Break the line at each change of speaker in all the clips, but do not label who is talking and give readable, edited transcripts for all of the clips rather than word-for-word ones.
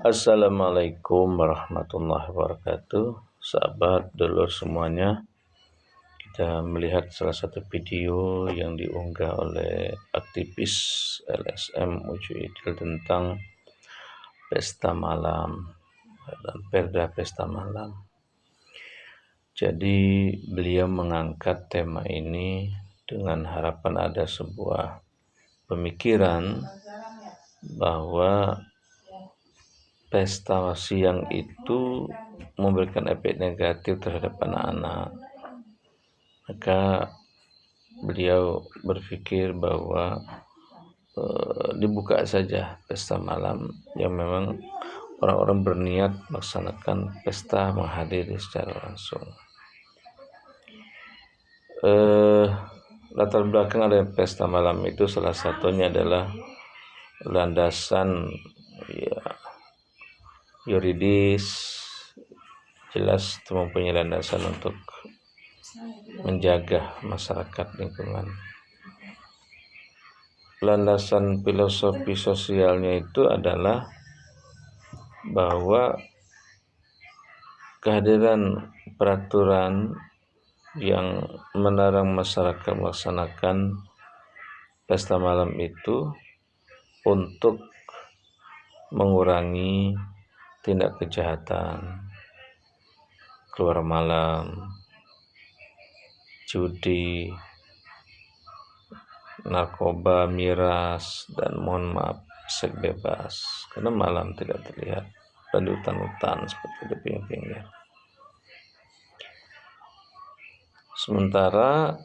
Assalamualaikum warahmatullahi wabarakatuh. Sahabat dulur semuanya, kita melihat salah satu video yang diunggah oleh aktivis LSM Ucuidil tentang pesta malam dan perda pesta malam. Jadi beliau mengangkat tema ini dengan harapan ada sebuah pemikiran bahwa pesta siang itu memberikan efek negatif terhadap anak-anak. Maka beliau berpikir bahwa dibuka saja pesta malam yang memang orang-orang berniat melaksanakan pesta menghadiri secara langsung. Latar belakang ada pesta malam itu salah satunya adalah landasan yuridis, jelas mempunyai landasan untuk menjaga masyarakat lingkungan. Landasan filosofi sosialnya itu adalah bahwa kehadiran peraturan yang melarang masyarakat melaksanakan pesta malam itu untuk mengurangi tindak kejahatan, keluar malam, judi, narkoba, miras, dan mohon maaf, seks bebas, karena malam tidak terlihat dan di hutan-hutan seperti di pinggir-pinggir. Sementara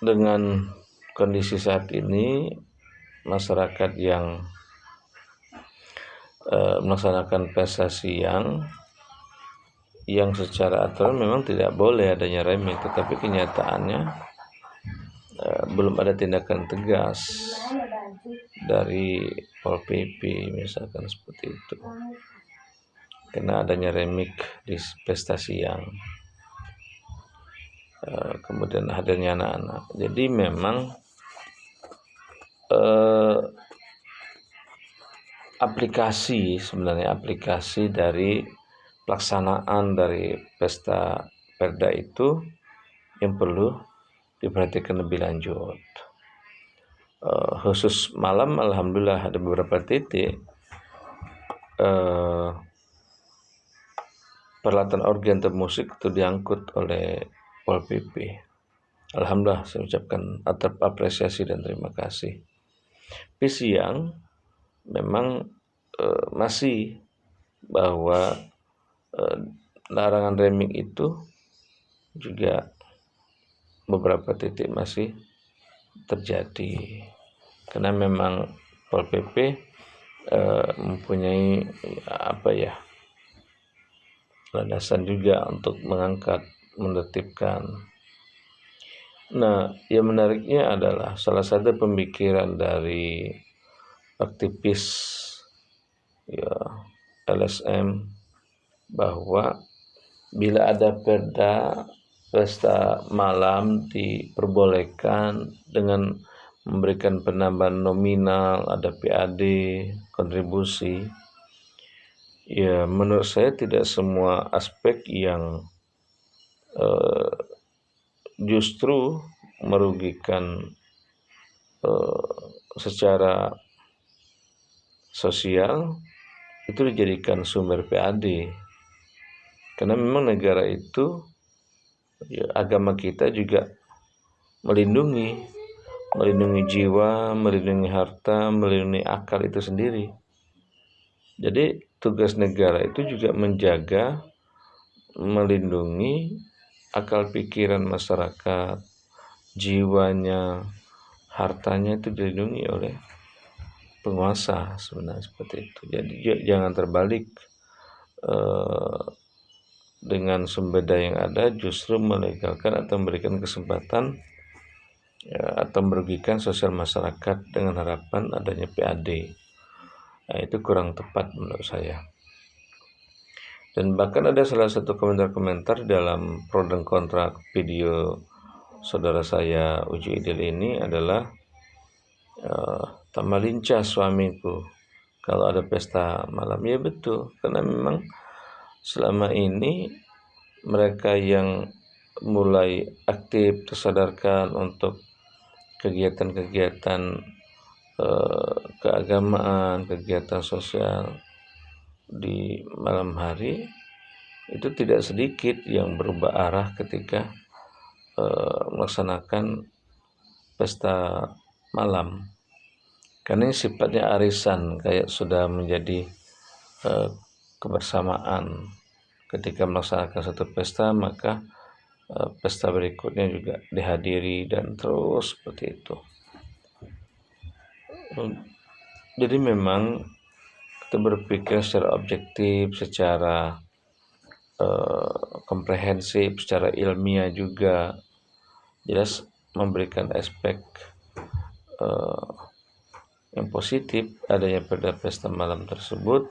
dengan kondisi saat ini, masyarakat yang melaksanakan pesta siang yang secara aturan memang tidak boleh adanya remik, tetapi kenyataannya belum ada tindakan tegas dari Pol PP misalkan seperti itu, karena adanya remik di pesta siang, kemudian hadirnya anak-anak. Jadi memang aplikasi dari pelaksanaan dari pesta perda itu yang perlu diperhatikan lebih lanjut. Khusus malam, alhamdulillah ada beberapa titik peralatan organ atau musik itu diangkut oleh Pol PP. Alhamdulillah, saya ucapkan apresiasi dan terima kasih. Tapi siang memang masih bahwa larangan remik itu juga beberapa titik masih terjadi, karena memang Pol PP mempunyai landasan juga untuk mengangkat, menertibkan. Nah, yang menariknya adalah salah satu pemikiran dari aktivis LSM bahwa bila ada perda pesta malam diperbolehkan dengan memberikan penambahan nominal, ada PAD, kontribusi. Ya, menurut saya tidak semua aspek yang justru merugikan secara sosial itu dijadikan sumber PAD, karena memang negara itu, agama kita juga melindungi jiwa, melindungi harta, melindungi akal itu sendiri. Jadi tugas negara itu juga menjaga, melindungi akal pikiran masyarakat, jiwanya, hartanya itu dilindungi oleh penguasa, sebenarnya seperti itu. Jadi jangan terbalik, dengan sumber daya yang ada justru melegalkan atau memberikan kesempatan atau merugikan sosial masyarakat dengan harapan adanya PAD. Nah, itu kurang tepat menurut saya. Dan bahkan ada salah satu komentar-komentar dalam pro dan kontra video saudara saya Ucuidil ini adalah tambah lincah suamiku kalau ada pesta malam. Ya betul, karena memang selama ini mereka yang mulai aktif tersadarkan untuk kegiatan-kegiatan keagamaan, kegiatan sosial di malam hari itu tidak sedikit yang berubah arah ketika melaksanakan pesta malam. Karena ini sifatnya arisan, kayak sudah menjadi kebersamaan. Ketika melaksanakan satu pesta, maka pesta berikutnya juga dihadiri dan terus seperti itu. Jadi memang kita berpikir secara objektif, secara komprehensif, secara ilmiah juga, jelas memberikan aspek yang positif adanya pada pesta malam tersebut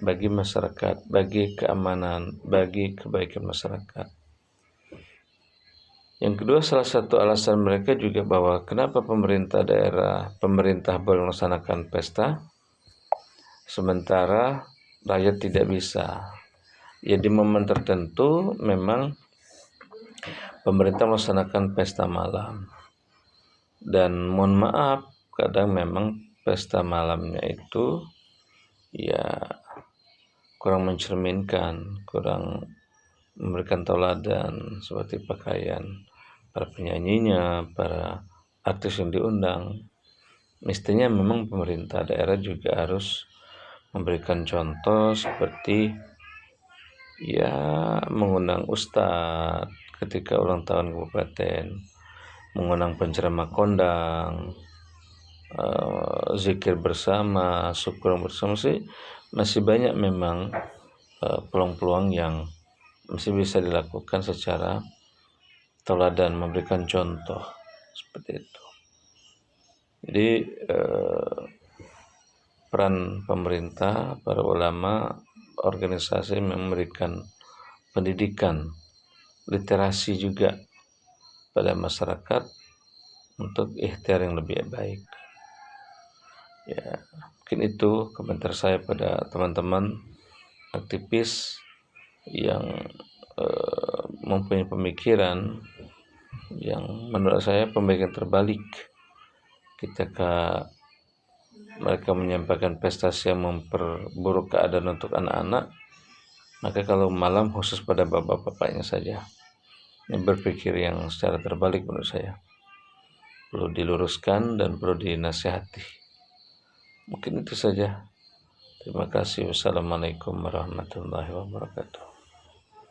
bagi masyarakat, bagi keamanan, bagi kebaikan masyarakat. Yang kedua, salah satu alasan mereka juga bahwa kenapa pemerintah boleh melaksanakan pesta, sementara rakyat tidak bisa. Ya di momen tertentu memang pemerintah melaksanakan pesta malam. Dan mohon maaf, kadang memang pesta malamnya itu ya kurang mencerminkan, kurang memberikan tauladan seperti pakaian para penyanyinya, para artis yang diundang. Mestinya memang pemerintah daerah juga harus memberikan contoh seperti ya mengundang ustadz ketika ulang tahun kabupaten, mengundang penceramah kondang, zikir bersama, syukur bersama sih. Masih banyak memang peluang-peluang yang masih bisa dilakukan secara teladan, memberikan contoh seperti itu. Jadi peran pemerintah, para ulama, organisasi memberikan pendidikan, literasi juga pada masyarakat untuk ikhtiar yang lebih baik. Ya, mungkin itu komentar saya pada teman-teman aktivis yang mempunyai pemikiran yang menurut saya pemikiran terbalik ketika mereka menyampaikan prestasi yang memperburuk keadaan untuk anak-anak. Maka kalau malam khusus pada bapak-bapaknya saja, ini berpikir yang secara terbalik menurut saya, perlu diluruskan dan perlu dinasihati. Mungkin itu saja. Terima kasih. Wassalamualaikum warahmatullahi wabarakatuh.